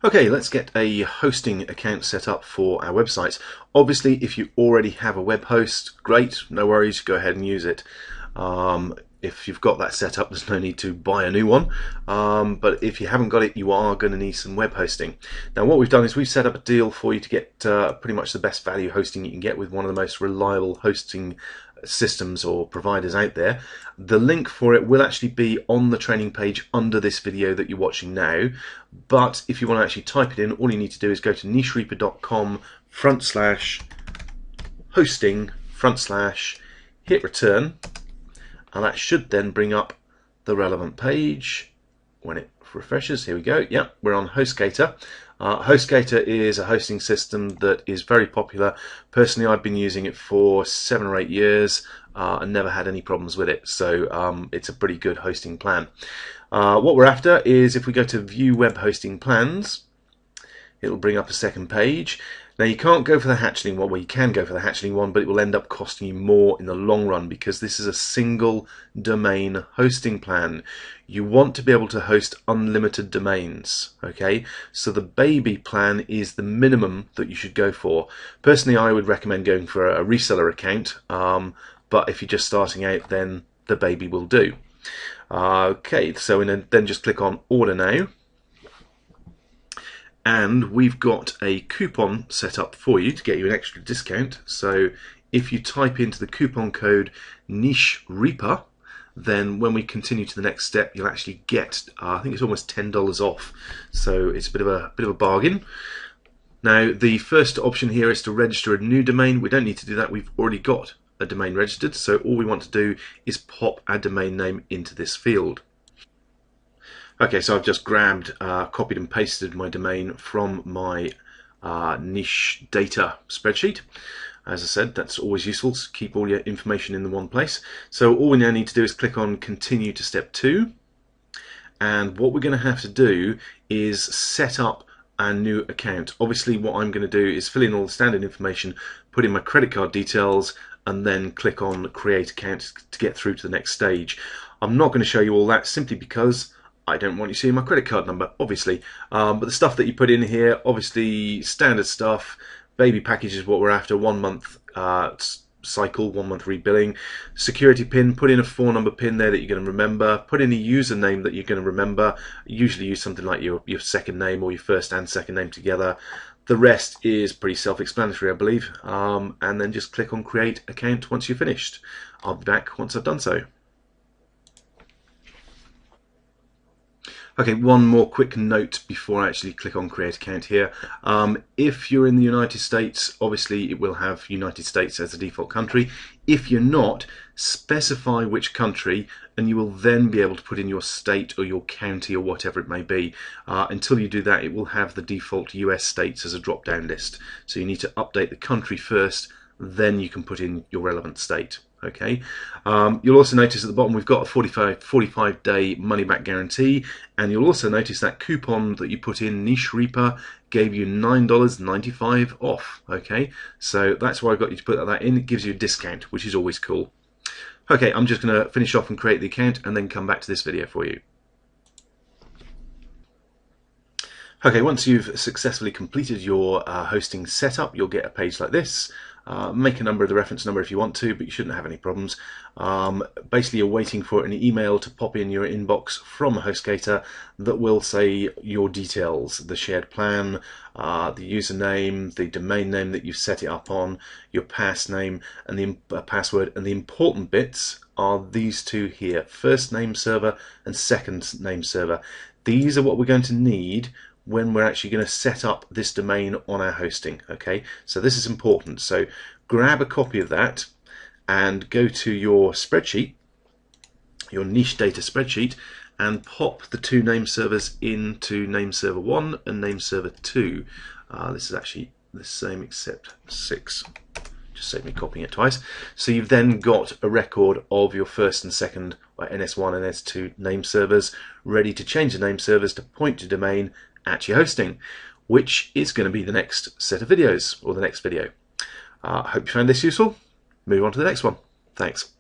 Okay, let's get a hosting account set up for our websites. Obviously, if you already have a web host, great, no worries, go ahead and use it. If you've got that set up, there's no need to buy a new one. But if you haven't got it, you are going to need some web hosting. Now, what we've done is we've set up a deal for you to get pretty much the best value hosting you can get with one of the most reliable hosting systems or providers out there. The link for it will actually be on the training page under this video that you're watching now, but if you want to actually type it in, all you need to do is go to nichereaper.com/hosting/ hit return, and that should then bring up the relevant page when it refreshes. Here we go. Yep, we're on HostGator. HostGator is a hosting system that is very popular. Personally, I've been using it for 7 or 8 years and never had any problems with it. So it's a pretty good hosting plan. What we're after is, if we go to View Web Hosting Plans, it'll bring up a second page. Now, you can't go for the hatchling one. Well, you can go for the hatchling one, but it will end up costing you more in the long run because this is a single domain hosting plan. You want to be able to host unlimited domains, okay? So the baby plan is the minimum that you should go for. Personally, I would recommend going for a reseller account, but if you're just starting out, then the baby will do. Okay, so then just click on Order Now. And we've got a coupon set up for you to get you an extra discount. So if you type into the coupon code NicheReaper, then when we continue to the next step, you'll actually get, I think it's almost $10 off. So it's a bit of a bargain. Now, the first option here is to register a new domain. We don't need to do that. We've already got a domain registered. So all we want to do is pop our domain name into this field. Okay, so I've just grabbed, copied and pasted my domain from my niche data spreadsheet. As I said, that's always useful to keep all your information in the one place. So all we now need to do is click on Continue to Step 2. And what we're going to have to do is set up a new account. Obviously, what I'm going to do is fill in all the standard information, put in my credit card details, and then click on Create Account to get through to the next stage. I'm not going to show you all that simply because I don't want you seeing my credit card number, obviously. But the stuff that you put in here, obviously standard stuff. Baby package is what we're after. 1 month cycle, 1 month rebilling. Security pin, put in a 4-number pin there that you're going to remember. Put in a username that you're going to remember. Usually use something like your second name or your first and second name together. The rest is pretty self-explanatory, I believe. And then just click on Create Account once you're finished. I'll be back once I've done so. Okay, one more quick note before I actually click on Create Account here. If you're in the United States, obviously it will have United States as the default country. If you're not, specify which country and you will then be able to put in your state or your county or whatever it may be. Until you do that, it will have the default US states as a drop-down list. So you need to update the country first, then you can put in your relevant state. Okay, you'll also notice at the bottom we've got a 45-day money-back guarantee, and you'll also notice that coupon that you put in, NicheReaper, gave you $9.95 off. Okay, so that's why I got you to put that in. It gives you a discount, which is always cool. Okay, I'm just going to finish off and create the account and then come back to this video for you. Okay, once you've successfully completed your hosting setup, you'll get a page like this. Make a number of the reference number if you want to, but you shouldn't have any problems. Basically, you're waiting for an email to pop in your inbox from HostGator that will say your details, the shared plan, the username, the domain name that you've set it up on, your pass name and the password, and the important bits are these two here, first name server and second name server. These are what we're going to need when we're actually going to set up this domain on our hosting. Okay, so this is important. So grab a copy of that and go to your spreadsheet, your niche data spreadsheet, and pop the two name servers into name server 1 and name server 2. This is actually the same except 6. Just save me copying it twice. So you've then got a record of your first and second, or NS1 and NS2 name servers, ready to change the name servers to point to domain at your hosting, which is going to be the next set of videos, or the next video. I hope you found this useful. Move on to the next one. Thanks.